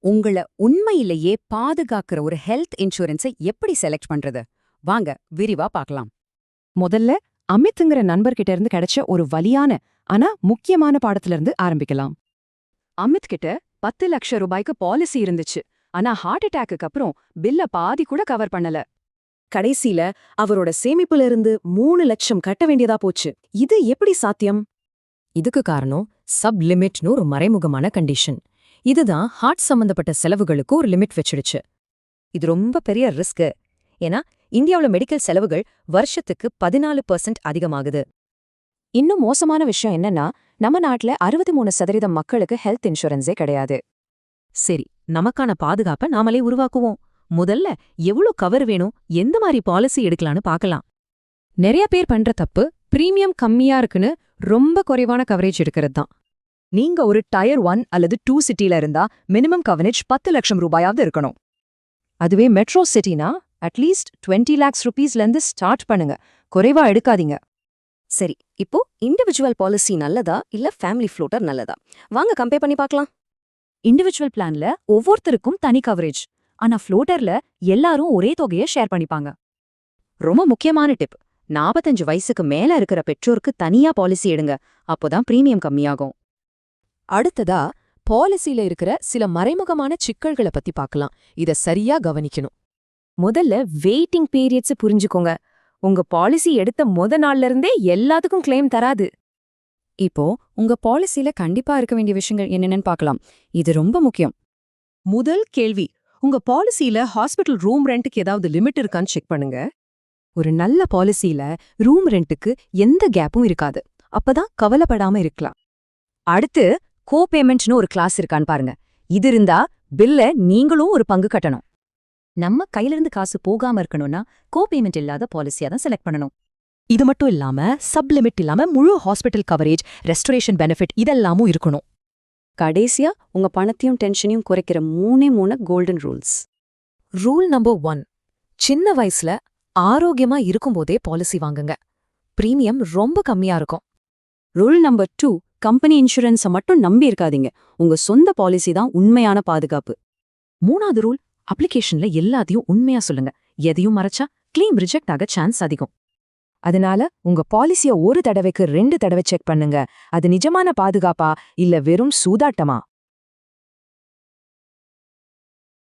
உங்கள உண்மையிலேயே பாதுகாக்கிற ஒரு ஹெல்த் இன்சூரன்ஸை எப்படி செலக்ட் பண்றது? வாங்க விரிவா பார்க்கலாம். முதல்ல அமித்ங்கிற நண்பர்கிட்ட இருந்து கிடைச்ச ஒரு வலியான ஆனா முக்கியமான பாடத்துல இருந்து ஆரம்பிக்கலாம். அமித் கிட்ட 10 லட்சம் ரூபாய்க்கு பாலிசி இருந்துச்சு. ஆனா ஹார்ட் அட்டாக்கு அப்புறம் பில்ல பாதி கூட கவர் பண்ணல. கடைசியில அவரோட சேமிப்புல இருந்து 3 லட்சம் கட்ட வேண்டியதா போச்சு. இது எப்படி சாத்தியம்? இதுக்கு காரணம் சப் லிமிட்னு ஒரு மறைமுகமான கண்டிஷன். இதுதான் ஹார்ட் சம்பந்தப்பட்ட செலவுகளுக்கு ஒரு லிமிட் வச்சிடுச்சு. இது ரொம்ப பெரிய ரிஸ்க். ஏன்னா இந்தியாவுல மெடிக்கல் செலவுகள் வருஷத்துக்கு 14% அதிகமாகுது. இன்னும் மோசமான விஷயம் என்னன்னா, நம்ம நாட்டுல 63% மக்களுக்கு ஹெல்த் இன்சூரன்ஸே கிடையாது. சரி, நமக்கான பாதுகாப்பை நாமளே உருவாக்குவோம். முதல்ல எவ்வளோ கவர் வேணும், எந்த மாதிரி பாலிசி எடுக்கலான்னு பார்க்கலாம். நிறைய பேர் பண்ற தப்பு பிரீமியம் கம்மியா இருக்குன்னு ரொம்ப குறைவான கவரேஜ் எடுக்கிறது தான். நீங்க ஒரு டயர் 1 அல்லது 2 சிட்டில இருந்தா மினிமம் கவரேஜ் 10 லட்சம் ரூபாயாவது இருக்கணும். அதுவே மெட்ரோ சிட்டினா அட்லீஸ்ட் 20 lakhs rupeesல இருந்து ஸ்டார்ட் பண்ணுங்க. குறைவா எடுக்காதீங்க. சரி, இப்போ இண்டிவிஜுவல் பாலிசி நல்லதா இல்ல ஃபேமிலி ஃப்ளோட்டர் நல்லதா? வாங்க கம்பேர் பண்ணி பார்க்கலாம். இண்டிவிஜுவல் பிளான்ல ஒவ்வொருத்தருக்கும் தனி கவரேஜ். ஆனா ஃப்ளோட்டர்ல எல்லாரும் ஒரே தொகையை ஷேர் பண்ணிப்பாங்க. ரொம்ப முக்கியமான டிப், 45 வயசுக்கு மேல இருக்கிற பெற்றோருக்கு தனியா பாலிசி எடுங்க. அப்போதான் பிரீமியம் கம்மியாகும். அடுத்ததா பாலிசியில இருக்கிற சில மறைமுகமான சிக்கல்களை பத்தி பார்க்கலாம். இத சரியா கவனிக்கணும். முதல்ல வெயிட்டிங் பீரியட்ஸ் புரிஞ்சுக்கோங்க. உங்க பாலிசி எடுத்த நாள்ல இருந்தே எல்லாத்துக்கும் கிளைம் தராது. இப்போ உங்க பாலிசியில கண்டிப்பா இருக்க வேண்டிய விஷயங்கள் என்னென்னு பார்க்கலாம். இது ரொம்ப முக்கியம். முதல் கேள்வி, உங்க பாலிசியில ஹாஸ்பிட்டல் ரூம் ரெண்ட்டுக்கு ஏதாவது லிமிட் இருக்கான்னு செக் பண்ணுங்க. ஒரு நல்ல பாலிசியில ரூம் ரெண்ட்டுக்கு எந்த கேப்பும் இருக்காது. அப்பதான் கவலைப்படாம இருக்கலாம். அடுத்து கோ பேமெண்ட்னு ஒரு கிளாஸ் இருக்கான்னு பாருங்க. இது இருந்தா பில்ல நீங்களும் ஒரு பங்கு கட்டணும். நம்ம கையிலிருந்து காசு போகாம இருக்கணும்னா கோ பேமெண்ட் இல்லாத பாலிசியா தான் செலக்ட் பண்ணணும். இது மட்டும் இல்லாம சப் லிமிட் இல்லாம முழு ஹாஸ்பிட்டல் கவரேஜ், ரெஸ்டோரேஷன் பெனிஃபிட் இதெல்லாமும் இருக்கணும். கடைசியா உங்க பணத்தையும் டென்ஷனையும் குறைக்கிற 3 கோல்டன் ரூல்ஸ். ரூல் நம்பர் 1, சின்ன வயசுல ஆரோக்கியமா இருக்கும்போதே பாலிசி வாங்குங்க. பிரீமியம் ரொம்ப கம்மியா இருக்கும். ரூல் நம்பர் 2, கம்பெனி இன்சூரன்ஸை மட்டும் நம்பி இருக்காதீங்க. உங்க சொந்த பாலிசி தான் உண்மையான பாதுகாப்பு. 3வது ரூல், அப்ளிகேஷன்ல எல்லாத்தையும் உண்மையா சொல்லுங்க. எதையும் மறைச்சா கிளைம் ரிஜெக்ட் ஆக சான்ஸ் அதிகம். அதனால உங்க பாலிசிய ஒரு தடவைக்கு 2 தடவை செக் பண்ணுங்க. அது நிஜமான பாதுகாப்பா இல்ல வெறும் சூதாட்டமா?